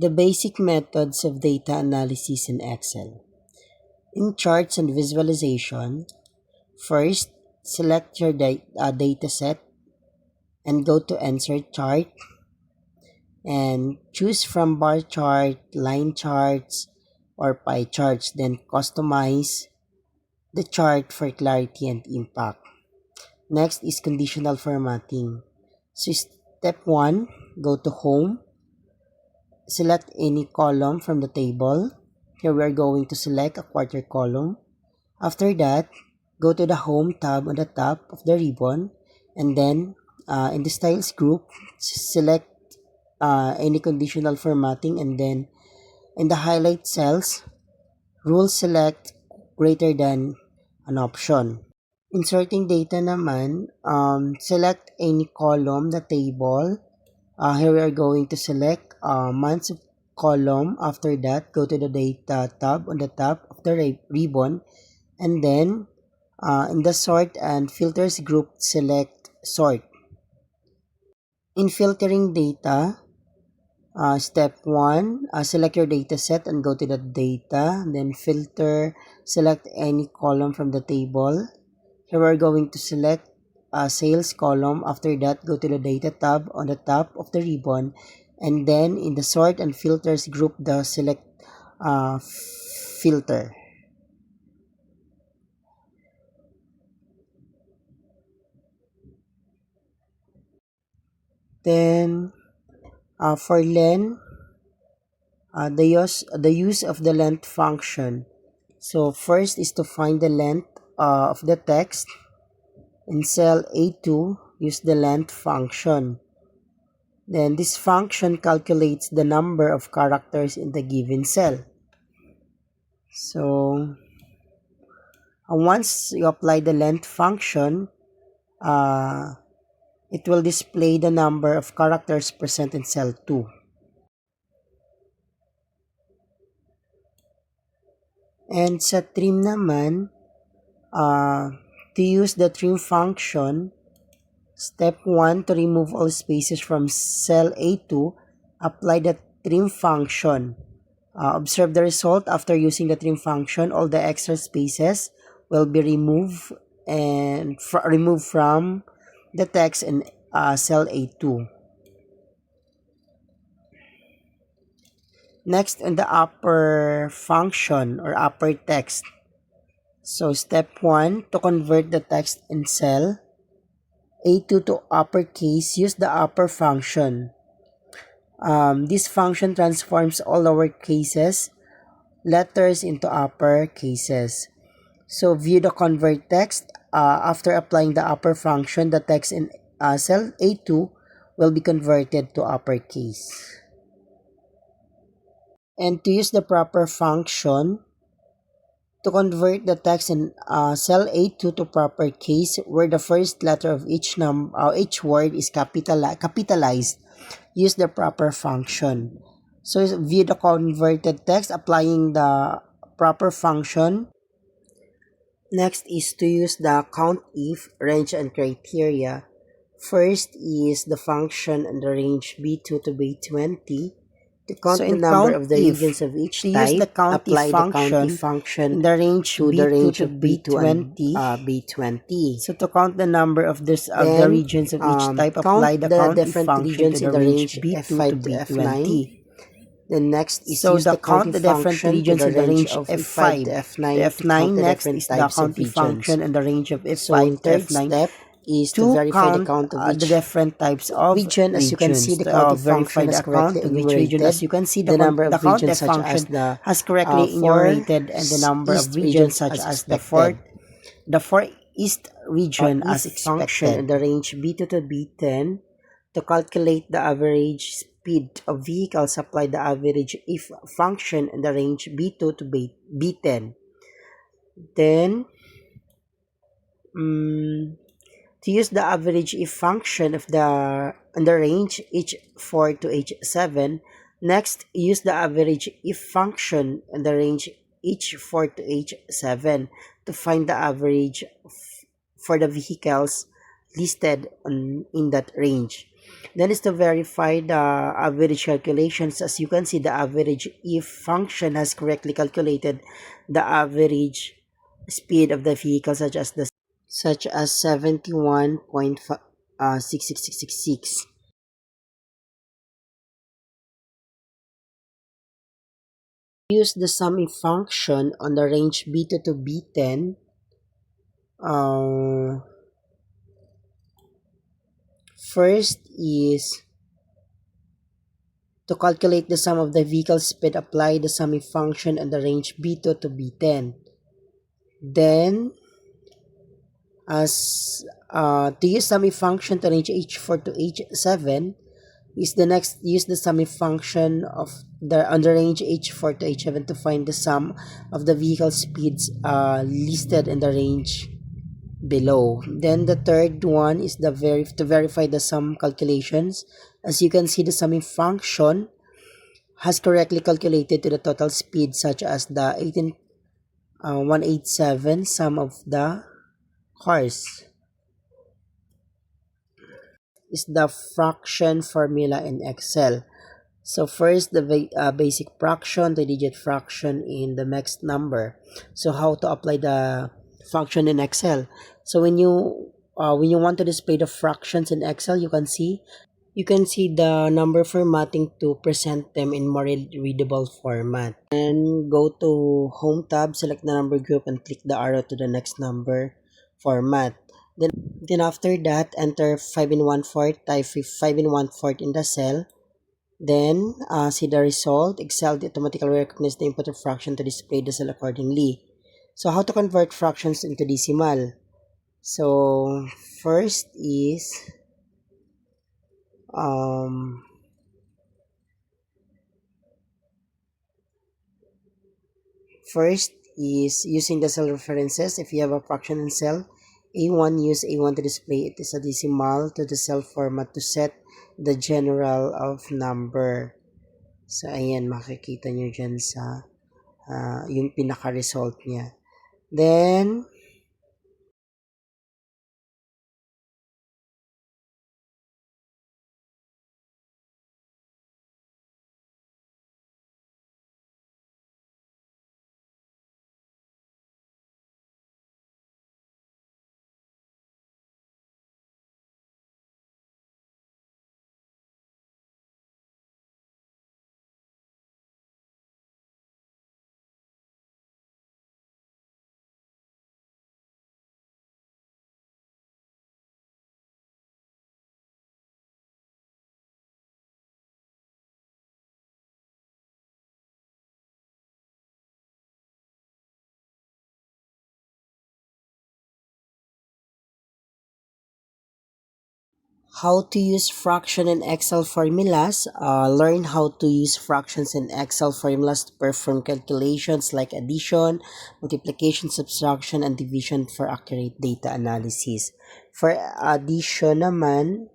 The basic methods of data analysis in Excel. In charts and visualization, first, select your data set and go to Insert Chart and choose from bar chart, line charts, or pie charts. Then customize the chart for clarity and impact. Next is conditional formatting. So step 1, go to Home. Select any column from the table. Here we are going to select a quarter column. After that, go to the Home tab on the top of the ribbon, and then in the Styles group, select any conditional formatting, and then in the highlight cells, rule select greater than an option. Inserting data naman, select any column, the table. Here we are going to select months column. After that, go to the data tab on the top of the ribbon, and then in the sort and filters group, select sort. In filtering data, step 1, select your data set and go to the data, then filter, select any column from the table. Here we're going to select sales column. After that, go to the data tab on the top of the ribbon, and then in the sort and filters group, the select filter. Then for len, the use of the length function. So first is to find the length of the text. In cell A2, use the length function. Then this function calculates the number of characters in the given cell. So once you apply the length function, it will display the number of characters present in cell 2. And sa trim naman, to use the trim function, step 1, to remove all spaces from cell A2, apply the trim function. Observe the result. After using the trim function, all the extra spaces will be removed and removed from the text in cell A2. Next, in the upper function or upper text. So step 1, to convert the text in cell A2 to uppercase, use the upper function. This function transforms all lowercase letters into upper cases. So view the convert text. After applying the upper function, the text in cell A2 will be converted to uppercase. And to use the proper function, to convert the text in cell A2 to proper case, where the first letter of each word is capitalized, use the proper function. So view the converted text, applying the proper function. Next is to use the COUNTIF, range and criteria. First is the function and the range B2 to B20. To count the number of the regions of each type, apply the COUNTIF function in the range to the range of B2 and B20. So to count the number of the regions of each type, apply the COUNTIF function to the range B2 to B20. The next is use the count the different regions in the range of F5 to F9. F9 next is the COUNTIF function in the range of F5 to F9. Is to verify the count of the different types of region. As you can see, the COUNTIF function has correctly enumerated. As you can see, the number of regions such as the has correctly enumerated, and the number of regions such as the Far East region as expected. In the range B2 to B10, to calculate the average speed of vehicles, apply the average if function in the range B2 to B10. Then to use the average if function of the range H4 to H7. Next, use the average if function in the range H4 to H7 to find the average for the vehicles listed in that range. Then is to verify the average calculations. As you can see, the average if function has correctly calculated the average speed of the vehicle, such as 71.66666. Use the summing function on the range B2 to B10. First is to calculate the sum of the vehicle speed, apply the summing function on the range B2 to B10. Then, as to use summing function to range H4 to H7, use the summing function of the on the range H4 to H7 to find the sum of the vehicle speeds listed in the range below. Then the third one is to verify the sum calculations. As you can see, the summing function has correctly calculated to the total speed, such as the 187 sum of the cars. Is the fraction formula in Excel. So first, the basic fraction, the digit fraction in the mixed number. So how to apply the function in Excel? So when you want to display the fractions in Excel, you can see the number formatting to present them in more readable format. And go to Home tab, select the number group, and click the arrow to the next number format. Then after that, enter 5 in 1/4, type 5 in 1/4 in the cell. Then see the result. Excel automatically recognizes the input of fraction to display the cell accordingly. So how to convert fractions into decimal? So first is using the cell references. If you have a fraction in cell A1, use A1 to display it as a decimal to the cell format to set the general of number. So ayan, makikita nyo dyan sa yung pinaka-result niya. Then how to use fraction in Excel formulas. Learn how to use fractions in Excel formulas to perform calculations like addition, multiplication, subtraction, and division for accurate data analysis. For addition naman,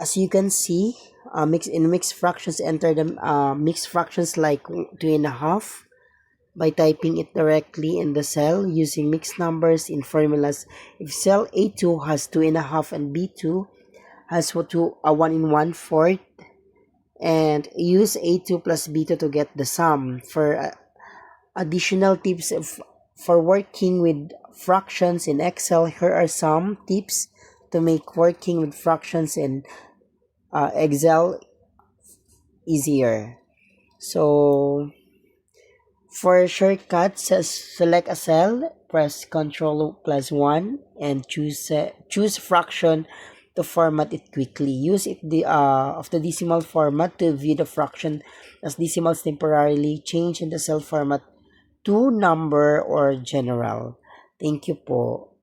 as you can see, mixed fractions, enter the mixed fractions like 2.5 by typing it directly in the cell using mixed numbers in formulas. If cell A2 has 2.5 and B2 has 1 in 1/4, and use A2 plus B2 to get the sum. For additional tips for working with fractions in Excel, here are some tips to make working with fractions in Excel easier. So for shortcuts, select a cell, press Ctrl plus 1, and choose fraction to format it quickly. Use it of the decimal format to view the fraction as decimals temporarily. Change in the cell format to number or general. Thank you po.